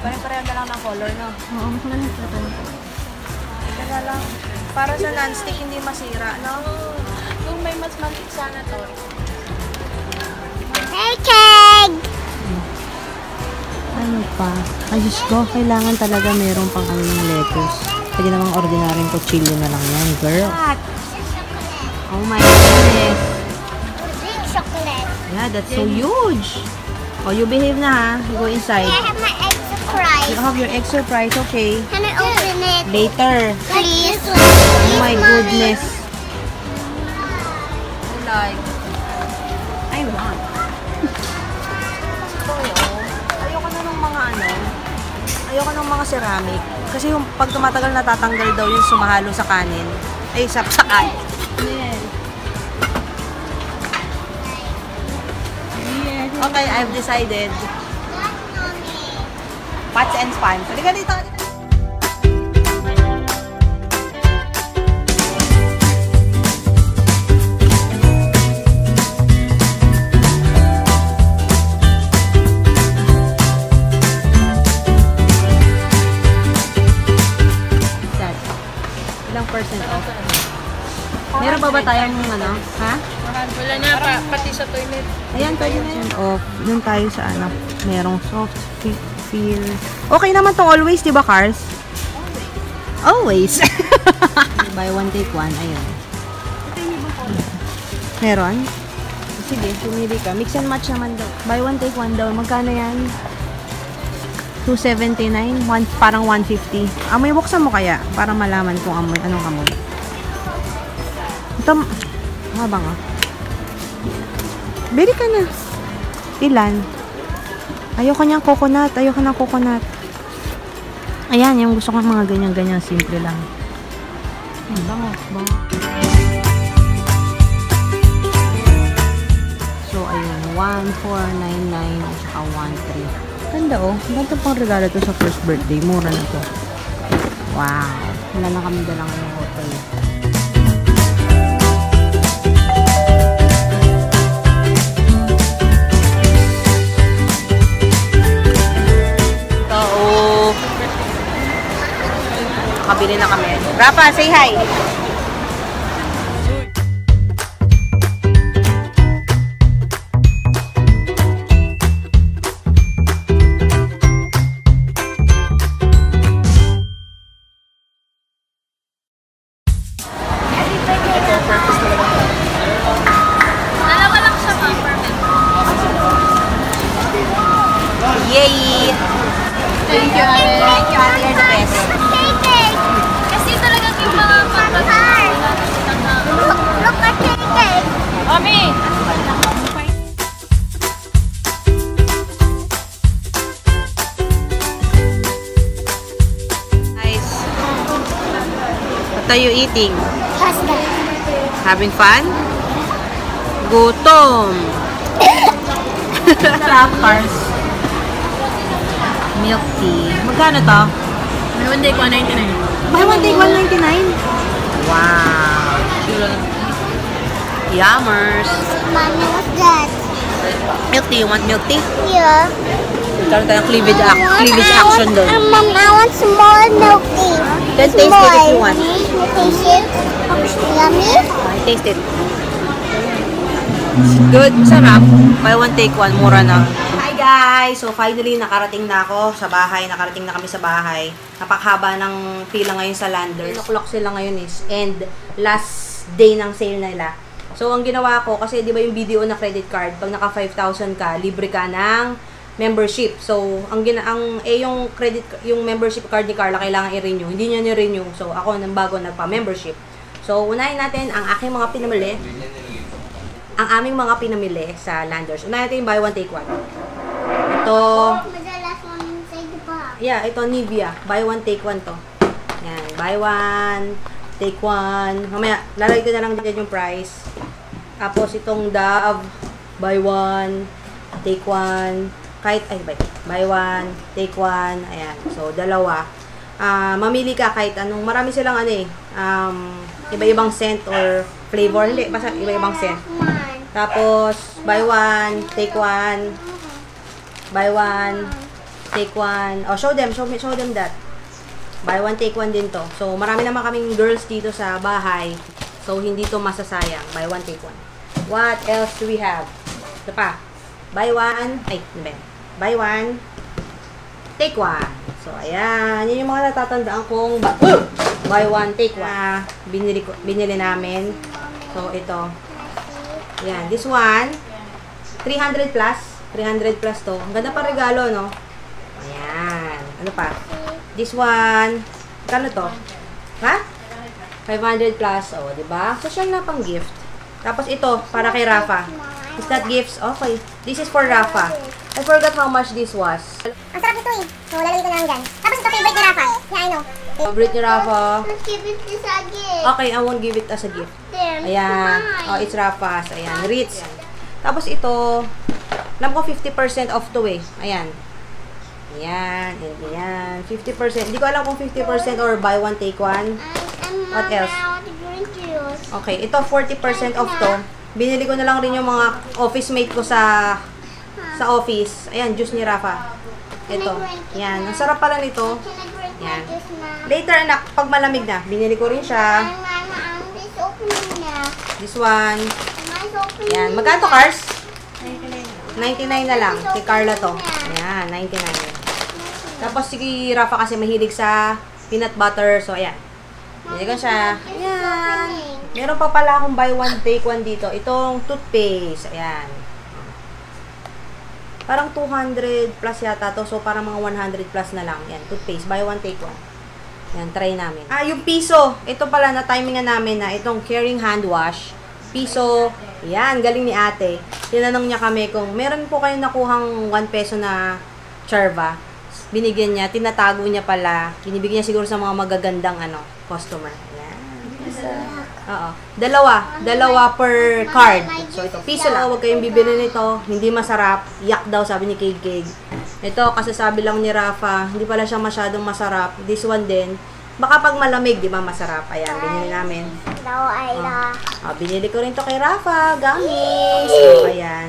Pare-pareho na lang ng color, no? Oo, mas malamig pa ito. Ito na lang. Para sa non-stick, hindi masira, no? Kung may mas maliit sana to. Hey, Keg! Ano pa? Ay, Diyos ko, kailangan talaga meron pang ano yung lettuce. Pwede namang ordinaryong kutsilyo na lang yan, girl. Oh my goodness. Big chocolate. Yeah, that's so huge. Oh, you behave na ha. You go inside. I have my egg surprise. You have your egg surprise, okay. Can I open it? Later. Please. Oh my goodness. Like, I want. ayoko na ng mga ano. Ayoko ng mga ceramic. Kasi yung pag tumatagal natatanggal daw yung sumahalo sa kanin. Ay, sa kanin. Yes. Okay, I've decided. Pots and spans. Halika dito. Ilang percent off? Meron pa ba tayong ano? Ha? Wala na, pati sa toilet. Ayan, pwede na yun. Off. Doon tayo sa ano. Merong soft feel. Okay naman tong always, di ba, Cars? Always. Buy one, take one. Ayun. Meron? Sige, pumili ka. Mix and match naman daw. Buy one, take one daw. Magkano yan? 279, parang 150. Amoy, buksan mo kaya para malaman kung amoy, anong amoy. Ito, habang bili ka na. Ilan? Ayoko niyang coconut. Ayoko ng coconut. Ayan, yung gusto ko mga ganyan-ganyan. Simple lang. Bango, bango. So, ayun. 1,499 at saka 1,300. Ganda oh. Ganda pang regalo to sa first birthday. Mura na to. Wow. Wala na kami dalang ng hotel. So, makabili na kami. Rafa, say hi! Dalawa lang siya, ma'am. Perfect. Yay! Thank you, ate. Thank you, ate. You're the best. Cake! Kasi talagang yung mga pagkakas. Look at cake! Mami! Guys, what are you eating? Pasta. Having fun? Gutom! Sarap, Cars. Milk tea. Magkano to? May one day ko, 99. Buy one, take 199. Wow! Yummers! Mommy, what's that? Milk tea. You want milk tea? Yeah. Karoon tayong cleavage action doon. Mom, I want some more milk tea. Then taste it if you want. Taste it. Yummy. Taste it. Good. Sarap. Buy one, take one. Mura na. Hi guys! So finally, nakarating na ako sa bahay. Nakarating na kami sa bahay. Napakhaba ng pila ngayon sa Landers. 10 o'clock sila ngayon is. And last day ng sale nila. So ang ginawa ko, kasi di ba yung video na credit card, pag naka 5,000 ka, libre ka ng membership. So yung yung membership card ni Carla kailangan i-renew. Hindi niya ni-renew. So ako nang bago nagpa-membership. So unahin natin ang aking mga pinamili. Ang aming mga pinamili sa Landers. Unahin natin yung buy one take one. Ito, Madalas one say goodbye. yeah, ito Nivea. Buy one take one to. Yan, buy one take one. Mamaya lalagay ko na lang dyan yung price. Tapos itong Dove, buy one take one. Kahit buy one take one. Ayan. So dalawa. Mamili ka kahit anong, marami silang iba-ibang scent or flavor. Hindi, basta iba-ibang scent. Tapos, buy one, take one. Buy one, take one. Oh, show them that. Buy one, take one din to. So, marami naman kaming girls dito sa bahay. So, hindi to masasayang. Buy one, take one. What else do we have? Ito pa. Buy one. Ay, ano ba yan? Buy one, take one. So, ayan. Yan yung mga natatandaan kong buy one, take one. Binili namin. So, ito. Ayan. This one, 300 plus. 300 plus to. Ang ganda pa regalo, no? Ayan. Ano pa? This one, kano to? Ha? 500 plus. O, oh, diba? Social na pang gift. Tapos ito, para kay Rafa. Is that gifts? Okay. This is for Rafa. I forgot how much this was. Ang sarap nito eh. So, lalagay ko na lang dyan. Tapos ito, favorite ni Rafa. Yeah, I know. Favorite ni Rafa. Let's give it this again. Okay, I won't give it as a gift. There, Ayan. Oh, it's Rafa's. Ayan. Ritz. Tapos ito, alam ko 50% off to eh. Ayan. Ayan. Ayan. 50%. Hindi ko alam kung 50% or buy one, take one. What else? Okay, ito 40% off to. Binili ko na lang rin yung mga office mate ko sa office. Ayan, juice ni Rafa. Ito. Ayan, ang sarap pala nito. Ayan. Later anak, pag malamig na, binili ko rin siya. This one. Ayan, magkano to, Cars? 99 na lang. Kay Carla to. Ayan, 99. Tapos si Rafa kasi mahilig sa peanut butter. So, ayan. Binili ko siya. Ayan. Meron pa pala akong buy one, take one dito. Itong toothpaste. Ayan. Parang 200 plus yata to. So, parang mga 100 plus na lang. Ayan, toothpaste. Buy one, take one. Ayan, try namin. Ah, yung piso. Ito pala, na-timingan namin na itong caring hand wash. Piso. Ayan, galing ni ate. Tinanong niya kami kung meron po kayong nakuhang 1 peso na charva. Binigyan niya, tinatago niya pala. Binibigyan niya siguro sa mga magagandang customer. Ayan. Oo. Dalawa per card. So, ito, piso lang. Huwag kayong bibili nito. Hindi masarap. Yak daw, sabi ni Kig. Ito, kasi sabi lang ni Rafa, hindi pala siya masyadong masarap. This one din. Baka pag malamig, di ba, masarap. Ayan, binili namin. Binili ko rin to kay Rafa. Gummies. So, ayan.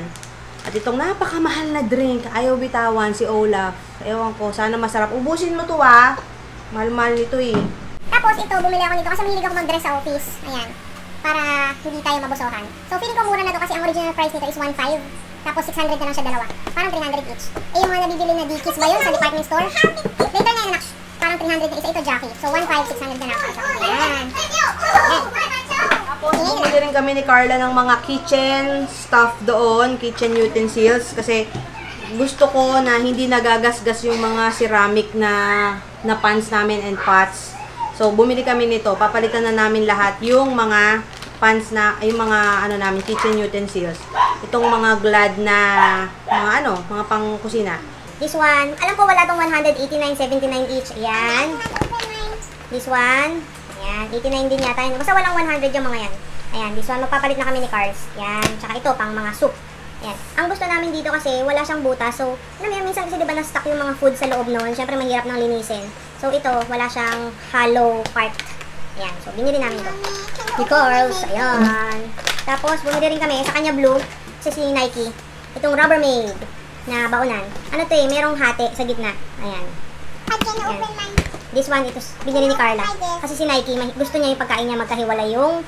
At itong napakamahal na drink. Ayaw bitawan si Olaf. Ewan ko, sana masarap. Ubusin mo to, ah. Mahal-mahal nito, eh. Tapos ito, bumili ako nito kasi mahilig ako mag-dress sa office. Ayan. Para hindi tayo mabusohan. So, feeling ko mura na to kasi ang original price nito is 1.5. Tapos 600 na lang siya dalawa. Parang 300 each. Eh, yung mga nabibili na Dickies ba yun sa department store? Later na yun, anak. Parang 300 na isa. Ito, Jackie. So, 1.5, 600 na lang. Ayan. Tapos, bumili rin kami ni Carla ng mga kitchen stuff doon. Kitchen utensils. Kasi, gusto ko na hindi nagagasgas yung mga ceramic na pans namin and pots. So, bumili kami nito. Papalitan na namin lahat yung mga pans na, yung mga, namin, kitchen utensils. Itong mga Glad na, mga pang kusina. This one, alam ko wala tong 189.79 each. Ayan. This one, ayan, 89 din yata yun. Basta walang 100 yung mga yan. Ayan, this one, magpapalit na kami ni Cars. Ayan, tsaka ito, pang mga soup. Ayan. Ang gusto namin dito kasi wala siyang butas. So, alam mo, minsan kasi diba na-stuck yung mga food sa loob noon. Siyempre, mahirap nang linisin. So, ito, wala siyang hollow part. Ayan. So, binili namin ito. Ni Carls. Ayan. Tapos, bumili rin kami sa kanya blue. Kasi si Nike. Itong Rubbermaid na baunan. Ano to eh, merong hati sa gitna. Ayan. Ayan. This one, ito, binili ni Carla. Kasi si Nike, gusto niya yung pagkain niya magkahiwala yung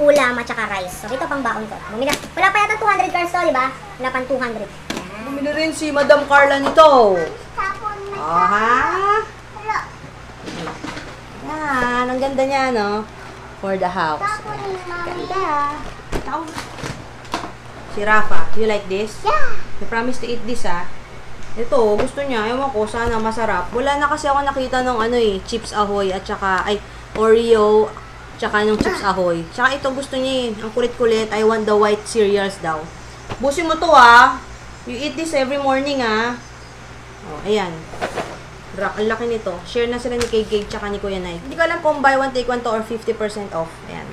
ulam at saka rice. So, ito pang baon ko. Bumili. Wala pa yata 200 cars to, di ba? Wala pang 200. Ayan. Bumili rin si Madam Carla nito. Oh, ha? Yan, ang ganda niya, no? For the house. Ayan. Ganda. Si Rafa, you like this? Yeah. You promise to eat this, ah. Ito, gusto niya. Ewan ko, sana masarap. Wala na kasi ako nakita ng Chips Ahoy at saka, Oreo, tsaka ng Chips Ahoy. Tsaka ito gusto niya eh. Ang kulit-kulit. I want the white cereals daw. Busin mo to, ah. You eat this every morning, ah. Oh, ayan. Ang laki nito. Share na sila ni Kay tsaka ni Kuya Nike. Hindi ko alam kung buy one, take one to or 50% off. Ayan.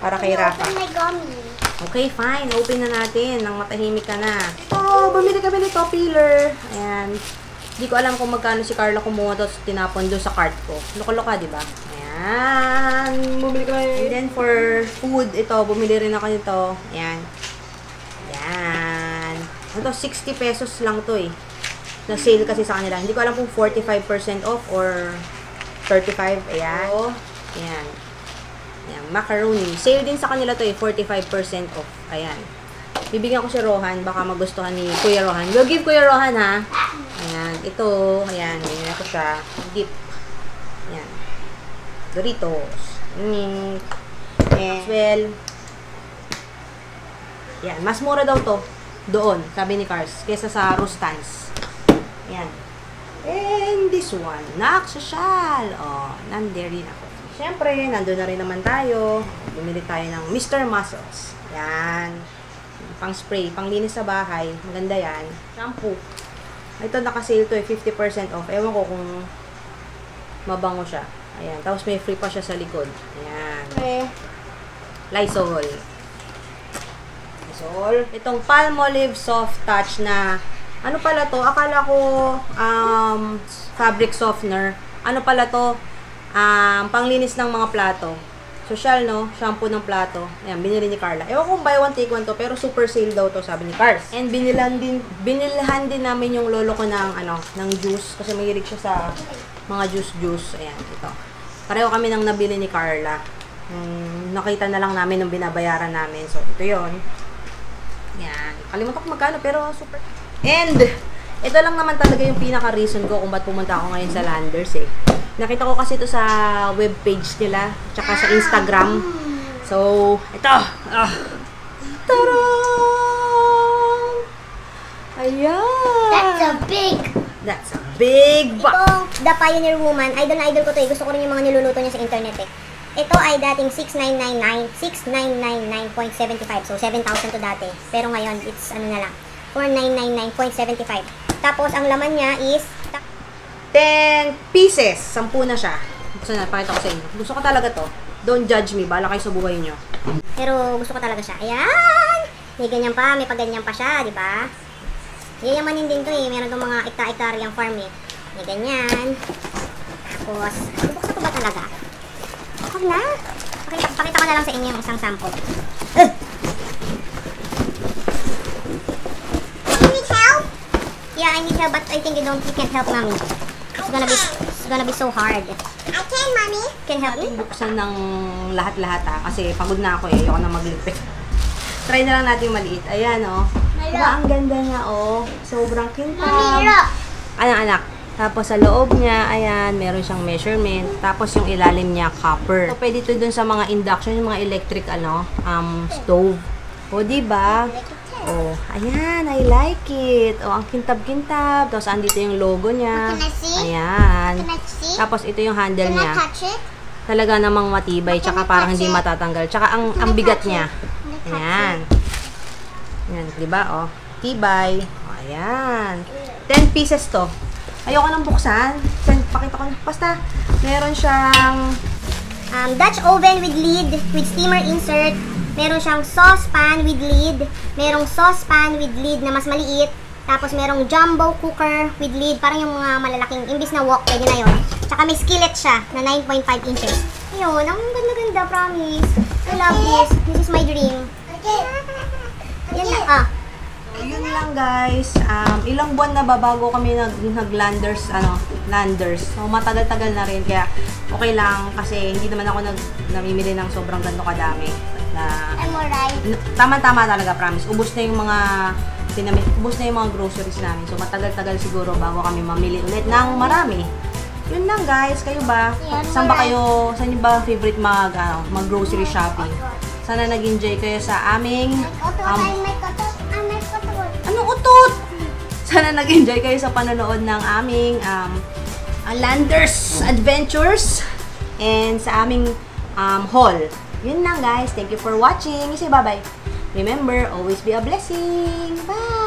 Para kay Rafa. Open my gummy. Okay, fine. Open na natin. Nang matahimik ka na. Oh, bumili kami nito, peeler. Ayan. Hindi ko alam kung magkano si Carla kumuha to tinapon doon sa cart ko. Loko-loka, di ba? Ayan. Bumili kami. And then for food, ito, bumili rin ako nito. Ayan. Ayan. Ito, 60 pesos lang to eh. na sale kasi sa kanila. Hindi ko alam kung 45% off or 35. Ayan. So, ayan. Ayan, macaroni. Sale din sa kanila to 45% off. Ayan. Bibigyan ko si Rohan. Baka magustuhan ni Kuya Rohan. We'll give Kuya Rohan, ha? Ayan. Ito. Ayan. Bibigyan ko siya. Dip. Ayan. Doritos. And well, yan, mas mura daw to doon, sabi ni Cars, kesa sa Rustans. Yan. And this one, naksasyal. Oh, nandiri ako. Siyempre, nandun na rin naman tayo. Bumili tayo ng Mr. Muscles. Yan. Pang spray, pang linis sa bahay. Maganda yan. Shampoo. Ito naka-sale to 50% off. Ewan ko kung mabango siya. Ayan. Tapos may free pa siya sa likod. Ayan. Okay. Lysol. Itong Palmolive Soft Touch na, ano pala to? Akala ko, fabric softener. Ano pala to? Panglinis ng mga plato. Social, no? Shampoo ng plato. Ayan, binili ni Carla. Ewan kung buy one, take one to, pero super sale daw to, sabi ni Cars. And binilhan din namin yung lolo ko ng, ng juice. Kasi mahilig siya sa mga juice. Ayan, ito. Pareho kami nang nabili ni Carla. Nakita na lang namin nung binabayaran namin. So, ito yon. Yan. Kalimutan ko magkano, pero super. And, ito lang naman talaga yung pinaka-reason ko kung ba't pumunta ako ngayon sa Landers, eh. Nakita ko kasi ito sa webpage nila, tsaka sa Instagram. So, ito. Tarang! Ayan! That's a big box. Ito, The Pioneer Woman. Idol na idol ko to eh. Gusto ko rin yung mga niluluto niya sa internet eh. Ito ay dating 6,999.75. So, 7,000 to dati. Pero ngayon, it's ano na lang, 4,999.75. Tapos, ang laman niya is 10 pieces. 10 na siya. Gusto na, pakita ko sa inyo. Gusto ko talaga to. Don't judge me. Bahala kayo sa buhay nyo. pero gusto ko talaga siya. Ayan! May ganyan pa, may paganyan pa siya, di ba? Yayamanin din to eh. Meron itong mga ekta-ektaryang farm eh. May ganyan. Tapos, bubuksan ko ba talaga? Huwag na. Pakita ko na lang sa inyo yung isang sample. You need help? Yeah, I need help, but I think you can't help, mommy. It's gonna be so hard. I can, mommy. Can help me? Buksan ng lahat-lahat kasi pagod na ako eh. Ayoko na maglipit. Try na lang natin yung maliit. Ayan Diba, ang ganda niya Sobrang kintab. Mami, look. Anak. Tapos sa loob niya, ayan, meron siyang measurement. Tapos yung ilalim niya, copper. So, pwede ito dun sa mga induction, yung mga electric, stove. Diba? Ayan, I like it. Ang kintab-kintab. Tapos, andito yung logo niya. Can I see? Ayan. Can I see? Tapos, ito yung handle Can I niya. touch it? Talaga namang matibay. Tsaka parang hindi matatanggal. Tsaka ang bigat niya. Ayan. Ayan, diba? Tibay. Ayan. 10 pieces to. Ayoko nang buksan. Pakita ko. Basta, meron siyang Dutch oven with lid, with steamer insert. Meron siyang saucepan with lid. Merong saucepan with lid na mas maliit. Tapos merong jumbo cooker with lid. Parang yung mga malalaking, imbis na wok, pwede na yun. Tsaka may skillet siya na 9.5 inches. Ayun, ang ganda-ganda, promise. I love this. This is my dream. Yan na, Yun lang guys. Ilang buwan na ba bago kami nag-landers, landers. So, matagal-tagal na rin. Kaya, okay lang. Kasi, hindi naman ako namimili ng sobrang ganito kadami. I'm alright. Tama-tama talaga, promise. Ubus na yung mga groceries namin. So, matagal-tagal siguro bago kami mamili ulit ng marami. Yun lang guys. Kayo ba? Saan niyo ba favorite mag-grocery shopping? Sana nag-enjoy kayo sa aming anong utot? Sana nag-enjoy kayo sa panonood ng aming Landers Adventures and sa aming haul. Yun lang guys. Thank you for watching. Say bye-bye. Remember, always be a blessing. Bye!